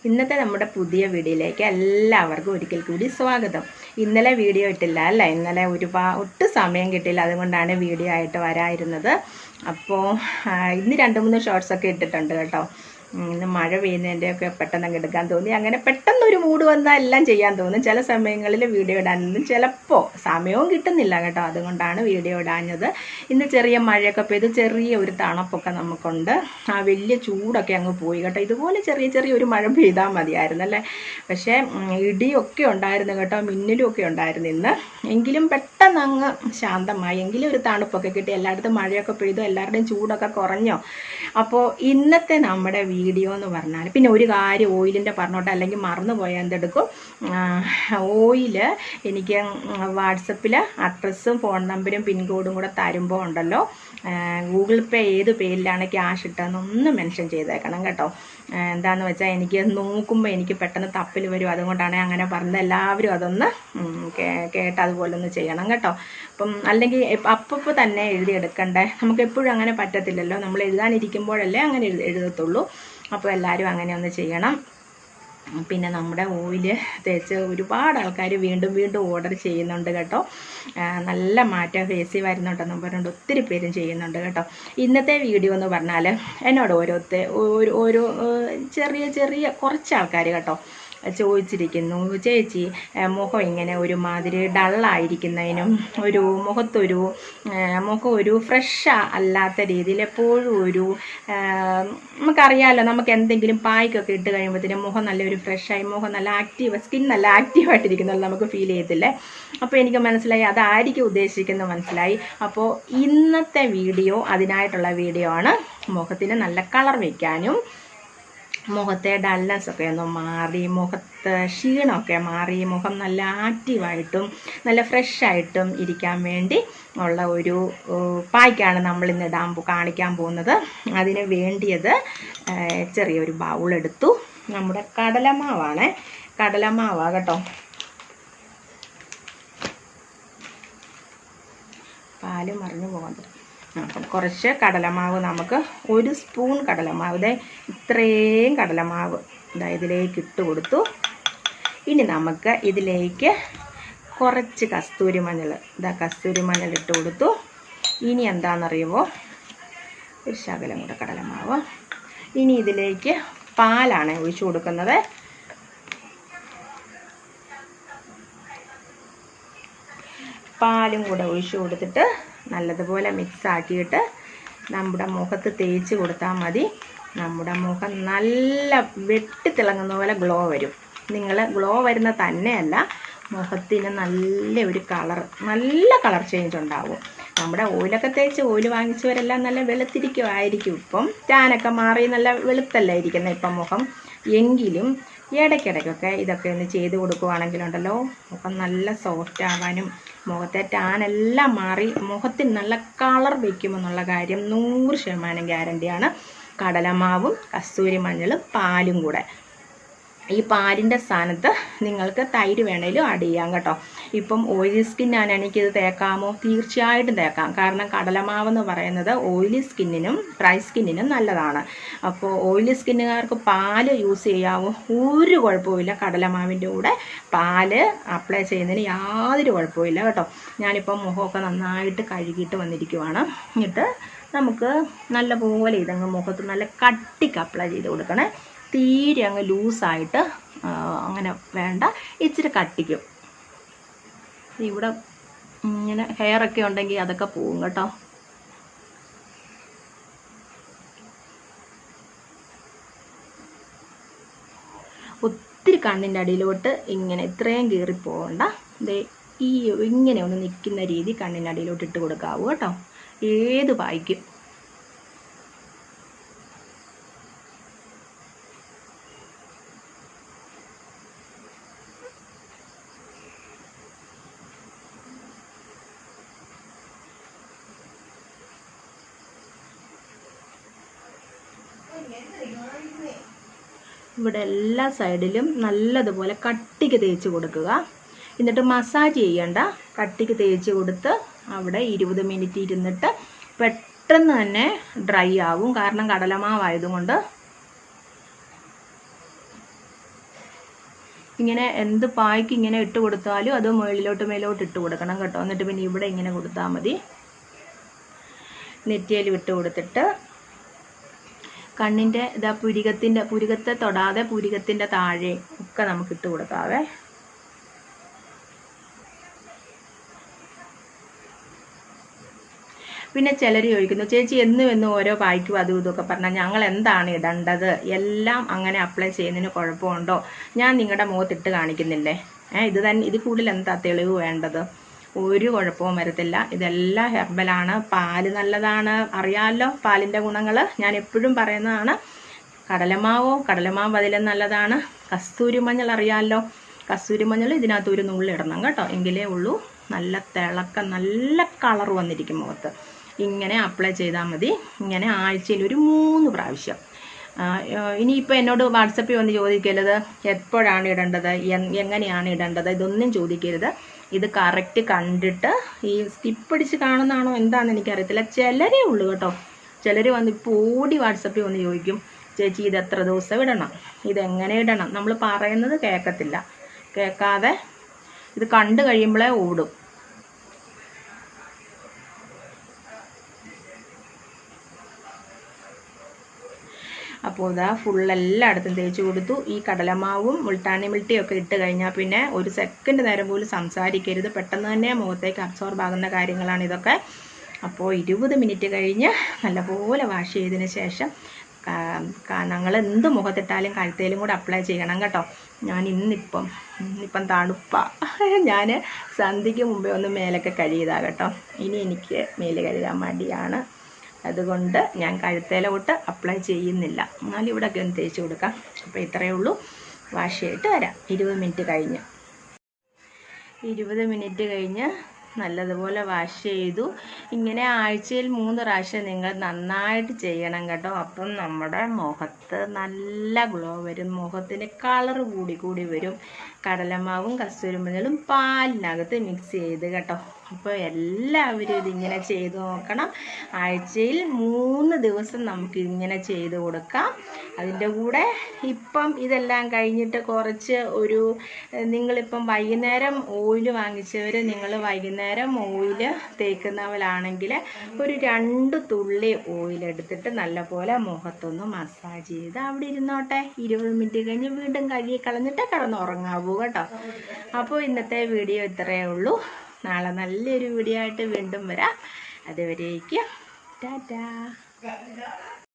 ഇന്നത്തെ നമ്മുടെ പുതിയ വീഡിയോയിലേക്ക് എല്ലാവർക്കും ഒരിക്കൽ കൂടി സ്വാഗതം. ഇന്നലെ വീഡിയോ ഇട്ടില്ല അല്ലേ, ഇന്നലെ ഒട്ടും സമയം കിട്ടില്ല, അതുകൊണ്ടാണ് വീഡിയോ ആയിട്ട് വരാതിരുന്നത്. അപ്പോൾ ഇന്ന് 2-3 ഷോർട്സൊക്കെ ഇട്ടിട്ടുണ്ട് കേട്ടോ. ഇന്ന് മഴ പെയ്യുന്നതിൻ്റെയൊക്കെ പെട്ടെന്ന് എടുക്കാൻ തോന്നി. അങ്ങനെ പെട്ടെന്നൊരു മൂഡ് വന്നാൽ എല്ലാം ചെയ്യാൻ തോന്നും. ചില സമയങ്ങളിൽ വീഡിയോ ഇടാനൊന്നും ചിലപ്പോൾ സമയവും കിട്ടുന്നില്ല കേട്ടോ, അതുകൊണ്ടാണ് വീഡിയോ ഇടാഞ്ഞത്. ഇന്ന് ചെറിയ മഴയൊക്കെ പെയ്ത് ചെറിയ ഒരു തണുപ്പൊക്കെ നമുക്കുണ്ട്. ആ വലിയ ചൂടൊക്കെ അങ്ങ് പോയി കേട്ടോ. ഇതുപോലെ ചെറിയ ഒരു മഴ പെയ്താൽ മതിയായിരുന്നു അല്ലേ. പക്ഷേ ഇടിയൊക്കെ ഉണ്ടായിരുന്നു കേട്ടോ, മിന്നലും ഒക്കെ ഉണ്ടായിരുന്നു ഇന്ന്. എങ്കിലും പെട്ടെന്ന് അങ്ങ് ശാന്തമായി. എങ്കിലും ഒരു തണുപ്പൊക്കെ കിട്ടി. എല്ലായിടത്തും മഴയൊക്കെ പെയ്തു, എല്ലാവരുടെയും ചൂടൊക്കെ കുറഞ്ഞോ. അപ്പോൾ ഇന്നത്തെ നമ്മുടെ വീഡിയോ എന്ന് പറഞ്ഞാൽ, പിന്നെ ഒരു കാര്യം ഓയിലിൻ്റെ പറഞ്ഞോട്ടെ, അല്ലെങ്കിൽ മറന്നു പോയാൽ എന്തെടുക്കും. ഓയില് എനിക്ക് വാട്സപ്പിൽ അഡ്രസ്സും ഫോൺ നമ്പരും പിൻകോഡും കൂടെ തരുമ്പോൾ ഉണ്ടല്ലോ, ഗൂഗിൾ പേ ഏത് പേരിലാണ് ക്യാഷ് ഇട്ടതെന്നൊന്ന് മെൻഷൻ ചെയ്തേക്കണം കേട്ടോ. എന്താണെന്ന് വെച്ചാൽ എനിക്ക് നോക്കുമ്പോൾ എനിക്ക് പെട്ടെന്ന് തപ്പിൽ വരും, അതുകൊണ്ടാണ് അങ്ങനെ പറഞ്ഞത്. എല്ലാവരും അതൊന്ന് കേട്ട് അതുപോലെ ഒന്ന് ചെയ്യണം കേട്ടോ. അപ്പം അല്ലെങ്കിൽ അപ്പോൾ തന്നെ എഴുതിയെടുക്കണ്ടേ, നമുക്ക് എപ്പോഴും അങ്ങനെ പറ്റത്തില്ലല്ലോ. നമ്മൾ എഴുതാനിരിക്കുമ്പോഴല്ലേ അങ്ങനെ എഴുതത്തുള്ളൂ. അപ്പോൾ എല്ലാവരും അങ്ങനെ ഒന്ന് ചെയ്യണം. പിന്നെ നമ്മുടെ ഓയില് തേച്ച് ഒരുപാട് ആൾക്കാർ വീണ്ടും ഓർഡർ ചെയ്യുന്നുണ്ട് കേട്ടോ. നല്ല മാറ്റം ഫേസിൽ വരുന്നുണ്ടെന്നും പറഞ്ഞുകൊണ്ട് ഒത്തിരി പേരും ചെയ്യുന്നുണ്ട് കേട്ടോ. ഇന്നത്തെ വീഡിയോ എന്ന് പറഞ്ഞാൽ എന്നോട് ഓരോ ചെറിയ കുറച്ച് ആൾക്കാർ കേട്ടോ ചോദിച്ചിരിക്കുന്നു, ചേച്ചി മുഖം ഇങ്ങനെ ഒരുമാതിരി ഡള്ളായിരിക്കുന്നതിനും മുഖം ഒരു ഫ്രഷ് അല്ലാത്ത രീതിയിൽ എപ്പോഴും നമുക്കറിയാമല്ലോ, നമുക്ക് എന്തെങ്കിലും പായ്ക്കൊക്കെ ഇട്ട് കഴിയുമ്പോഴത്തേനും മുഖം നല്ലൊരു ഫ്രഷായി, മുഖം നല്ല സ്കിൻ നല്ല ആക്റ്റീവായിട്ടിരിക്കുന്നത് നമുക്ക് ഫീൽ ചെയ്യത്തില്ലേ. അപ്പോൾ എനിക്ക് മനസ്സിലായി അതായിരിക്കും ഉദ്ദേശിക്കുന്നത്, മനസ്സിലായി. അപ്പോൾ ഇന്നത്തെ വീഡിയോ അതിനായിട്ടുള്ള വീഡിയോ ആണ്. മുഖത്തിന് നല്ല കളർ വയ്ക്കാനും മുഖത്തെ ഡൾനെസ്സൊക്കെ ഒന്ന് മാറി, മുഖത്ത് ക്ഷീണമൊക്കെ മാറി, മുഖം നല്ല ആക്റ്റീവായിട്ടും നല്ല ഫ്രഷായിട്ടും ഇരിക്കാൻ വേണ്ടി ഉള്ള ഒരു പായ്ക്കാണ് നമ്മളിന്ന് കാണിക്കാൻ പോകുന്നത്. അതിന് വേണ്ടിയത് ചെറിയൊരു ബൗളെടുത്തു. നമ്മുടെ കടലമാവാണ് കേട്ടോ. പാല് മറിഞ്ഞു പോകുന്നത്. അപ്പം കുറച്ച് കടലമാവ്, നമുക്ക് 1 സ്പൂൺ കടലമാവ്, ഇത്രയും കടലമാവ് ഇതിലേക്ക് ഇട്ട് കൊടുത്തു. ഇനി നമുക്ക് ഇതിലേക്ക് കുറച്ച് കസ്തൂരി മഞ്ഞൾ ഇട്ട് കൊടുത്തു. ഇനി എന്താണെന്നറിയുമോ, ഒരു ശകലം കൂടെ കടലമാവ്. ഇനി ഇതിലേക്ക് പാലാണ് ഒഴിച്ചു കൊടുക്കുന്നത്. പാലും കൂടെ ഒഴിച്ചു കൊടുത്തിട്ട് നല്ലതുപോലെ മിക്സ് ആക്കിയിട്ട് നമ്മുടെ മുഖത്ത് തേച്ച് കൊടുത്താൽ മതി. നമ്മുടെ മുഖം നല്ല വെട്ടിത്തിളങ്ങുന്ന പോലെ ഗ്ലോ വരും. ഗ്ലോ വരുന്ന തന്നെയല്ല, മുഖത്തിന് നല്ല കളർ ചേഞ്ച് ഉണ്ടാവും. നമ്മുടെ ഓയിലൊക്കെ തേച്ച് ഓയിൽ വാങ്ങിച്ചവരെല്ലാം നല്ല വെളുത്തിരിക്കുമായിരിക്കും. ഇപ്പം ടാനൊക്കെ മാറി നല്ല വെളുത്തല്ല ഇരിക്കുന്നത് ഇപ്പം മുഖം. എങ്കിലും ഇടയ്ക്കിടയ്ക്കൊക്കെ ഇതൊക്കെ ഒന്ന് ചെയ്ത് കൊടുക്കുവാണെങ്കിലുണ്ടല്ലോ, മുഖം നല്ല സോഫ്റ്റ് ആവാനും മുഖത്തെ ടാനെല്ലാം മാറി മുഖത്തിന് നല്ല കളർ വയ്ക്കുമെന്നുള്ള കാര്യം 100% ഗ്യാരണ്ടിയാണ്. കടലമാവും കസ്തൂരി മഞ്ഞളും പാലും കൂടെ. ഈ പാലിൻ്റെ സ്ഥാനത്ത് നിങ്ങൾക്ക് തൈര് വേണേലും ആഡ് ചെയ്യാം കേട്ടോ. ഇപ്പം ഓയിലി സ്കിന്നാണ് എനിക്കിത് തേക്കാമോ? തീർച്ചയായിട്ടും തേക്കാം. കാരണം കടലമാവെന്ന് പറയുന്നത് ഓയിലി സ്കിന്നിനും ഡ്രൈ സ്കിന്നിനും നല്ലതാണ്. അപ്പോൾ ഓയിലി സ്കിന്നുകാർക്ക് പാല് യൂസ് ചെയ്യാവോ? ഒരു കുഴപ്പമില്ല. കടലമാവിൻ്റെ കൂടെ പാല് അപ്ലൈ ചെയ്യുന്നതിന് യാതൊരു കുഴപ്പമില്ല കേട്ടോ. ഞാനിപ്പം മുഖമൊക്കെ നന്നായിട്ട് കഴുകിയിട്ട് വന്നിരിക്കുവാണ്. എന്നിട്ട് നമുക്ക് നല്ലപോലെ ഇതങ്ങ് മുഖത്ത് നല്ല കട്ടിക്ക് അപ്ലൈ ചെയ്ത് കൊടുക്കണേ. തീരെ അങ്ങ് ലൂസായിട്ട് അങ്ങനെ വേണ്ട, ഇച്ചിരി കട്ടിക്കും. ഇവിടെ ഇങ്ങനെ ഹെയറൊക്കെ ഉണ്ടെങ്കിൽ അതൊക്കെ പോവും കേട്ടോ. ഒത്തിരി കണ്ണിൻ്റെ അടിയിലോട്ട് ഇങ്ങനെ ഇത്രയും കീറിപ്പോകണ്ട. ഇങ്ങനെ ഒന്ന് നിൽക്കുന്ന രീതി കണ്ണിൻ്റെ അടിയിലോട്ട് ഇട്ട് കൊടുക്കാവൂ കേട്ടോ, ഏത് പായ്ക്കും. ഇവിടെ എല്ലാ സൈഡിലും നല്ലതുപോലെ കട്ടിക്ക് തേച്ച് കൊടുക്കുക. എന്നിട്ട് മസാജ് ചെയ്യണ്ട, കട്ടിക്ക് തേച്ച് കൊടുത്ത് അവിടെ 20 മിനിറ്റ് ഇരുന്നിട്ട് പെട്ടെന്ന് തന്നെ ഡ്രൈ ആവും. കാരണം കടലമാവായതുകൊണ്ട് ഇങ്ങനെ എന്ത് പായ്ക്ക് ഇങ്ങനെ ഇട്ട് കൊടുത്താലും അത് മേലോട്ട് ഇട്ട് കൊടുക്കണം കേട്ടോ. എന്നിട്ട് പിന്നെ ഇവിടെ ഇങ്ങനെ കൊടുത്താൽ മതി. നെറ്റിയിൽ ഇട്ട് കൊടുത്തിട്ട് കണ്ണിൻ്റെ ഇതാ പുരികത്തെ തൊടാതെ പുരികത്തിൻ്റെ താഴെ ഒക്കെ നമുക്ക് ഇട്ട് കൊടുക്കാവേ. പിന്നെ ചിലർ ചോദിക്കുന്നു, ചേച്ചി എന്നും ഓരോ പായ്ക്കും അതും ഇതൊക്കെ പറഞ്ഞാൽ ഞങ്ങൾ എന്താണ് ഇടേണ്ടത്? എല്ലാം അങ്ങനെ അപ്ലൈ ചെയ്യുന്നതിന് കുഴപ്പമുണ്ടോ? ഞാൻ നിങ്ങളുടെ മുഖത്തിട്ട് കാണിക്കുന്നില്ലേ? ഇത് കൂടുതൽ എന്താ തെളിവ് വേണ്ടത്? ഒരു കുഴപ്പവും വരത്തില്ല. ഇതെല്ലാം ഹെർബലാണ്. പാല് നല്ലതാണ്, അറിയാമല്ലോ പാലിൻ്റെ ഗുണങ്ങൾ ഞാൻ എപ്പോഴും പറയുന്നതാണ്. കടലമാവ് അതിലും നല്ലതാണ്. കസ്തൂരി മഞ്ഞൾ അറിയാമല്ലോ, കസ്തൂരി മഞ്ഞൾ ഇതിനകത്ത് ഒരു നുള്ളിടണം കേട്ടോ, എങ്കിലേ ഉള്ളൂ നല്ല തിളക്കം, നല്ല കളർ വന്നിരിക്കും മുഖത്ത്. ഇങ്ങനെ അപ്ലൈ ചെയ്താൽ മതി. ഇങ്ങനെ ആഴ്ചയിൽ ഒരു 3 പ്രാവശ്യം. ഇനിയിപ്പോൾ എന്നോട് വാട്സപ്പിൽ വന്ന് ചോദിക്കരുത് എപ്പോഴാണ് ഇടേണ്ടത്, എങ്ങനെയാണ് ഇടേണ്ടത്, ഇതൊന്നും ചോദിക്കരുത്. ഇത് കറക്റ്റ് കണ്ടിട്ട് ഈ സ്കിപ്പടിച്ച് കാണുന്നതാണോ എന്താണെന്ന് എനിക്കറിയത്തില്ല. ചിലരേ ഉള്ളൂ കേട്ടോ. ചിലർ വന്ന് ഇപ്പോൾ ഓടി വാട്സപ്പിൽ വന്ന് ചോദിക്കും, ചേച്ചി ഇത് എത്ര ദിവസം ഇടണം, ഇതെങ്ങനെ ഇടണം. നമ്മൾ പറയുന്നത് കേൾക്കാതെ ഇത് കണ്ടു കഴിയുമ്പോഴേ ഓടും. അപ്പോൾ ഇതാ എല്ലായിടത്തും തേച്ച് കൊടുത്തു. ഈ കടലമാവും മുൾട്ടാനി മിൽട്ടിയൊക്കെ ഇട്ട് കഴിഞ്ഞാൽ പിന്നെ ഒരു സെക്കൻഡ് നേരം പോലും സംസാരിക്കരുത്. പെട്ടെന്ന് തന്നെ മുഖത്തേക്ക് അബ്സോർബ് ആകുന്ന കാര്യങ്ങളാണ് ഇതൊക്കെ. അപ്പോൾ 20 മിനിറ്റ് കഴിഞ്ഞ് നല്ലപോലെ വാഷ് ചെയ്തതിന് ശേഷം ഞങ്ങൾ എന്ത് മുഖത്തിട്ടാലും കഴുത്തേലും കൂടെ അപ്ലൈ ചെയ്യണം കേട്ടോ. ഞാൻ ഇന്നിപ്പം തണുപ്പാണ്. ഞാൻ സന്ധ്യയ്ക്ക് മുമ്പേ ഒന്ന് മേലൊക്കെ കഴുകിയതാണ് കേട്ടോ. ഇനി എനിക്ക് മേല് കഴുകാൻ മടിയാണ്. അതുകൊണ്ട് ഞാൻ കഴുത്തേലോട്ട് അപ്ലൈ ചെയ്യുന്നില്ല. എന്നാലും ഇവിടെയൊക്കെ ഒന്ന് തേച്ച് കൊടുക്കാം. അപ്പോൾ ഇത്രയേ ഉള്ളൂ. വാഷ് ചെയ്തിട്ട് വരാം. 20 മിനിറ്റ് കഴിഞ്ഞ് 20 മിനിറ്റ് കഴിഞ്ഞ് നല്ലതുപോലെ വാഷ് ചെയ്തു. ഇങ്ങനെ ആഴ്ചയിൽ 3 പ്രാവശ്യം നിങ്ങൾ നന്നായിട്ട് ചെയ്യണം കേട്ടോ. അപ്പം നമ്മുടെ മുഖത്ത് നല്ല ഗ്ലോ വരും, മുഖത്തിന് കളർ കൂടി വരും. കടലമാവും കസ്തൂരിമഞ്ഞളും പാലിനകത്ത് മിക്സ് ചെയ്ത് കേട്ടോ. അപ്പോൾ എല്ലാവരും ഇതിങ്ങനെ ചെയ്ത് നോക്കണം. ആഴ്ചയിൽ 3 ദിവസം നമുക്ക് ഇങ്ങനെ ചെയ്ത് കൊടുക്കാം. അതിൻ്റെ കൂടെ ഇപ്പം ഇതെല്ലാം കഴിഞ്ഞിട്ട് കുറച്ച് നിങ്ങളിപ്പം വൈകുന്നേരം ഓയിൽ വാങ്ങിച്ചവർ നിങ്ങൾ വൈകുന്നേരം ഓയിൽ തേക്കുന്നവരാണെങ്കിൽ ഒരു 2 തുള്ളി ഓയിലെടുത്തിട്ട് നല്ലപോലെ മുഖത്തൊന്ന് മസാജ് ചെയ്ത് അവിടെ ഇരുന്നോട്ടെ. 20 മിനിറ്റ് കഴിഞ്ഞ് വീണ്ടും കഴുകി കളഞ്ഞിട്ട് കിടന്നുറങ്ങാവൂ കേട്ടോ. അപ്പോൾ ഇന്നത്തെ വീഡിയോ ഇത്രയേ ഉള്ളൂ. നാളെ നല്ലൊരു വീഡിയോ ആയിട്ട് വീണ്ടും വരാം. അതുവരേക്കും ടാറ്റാ.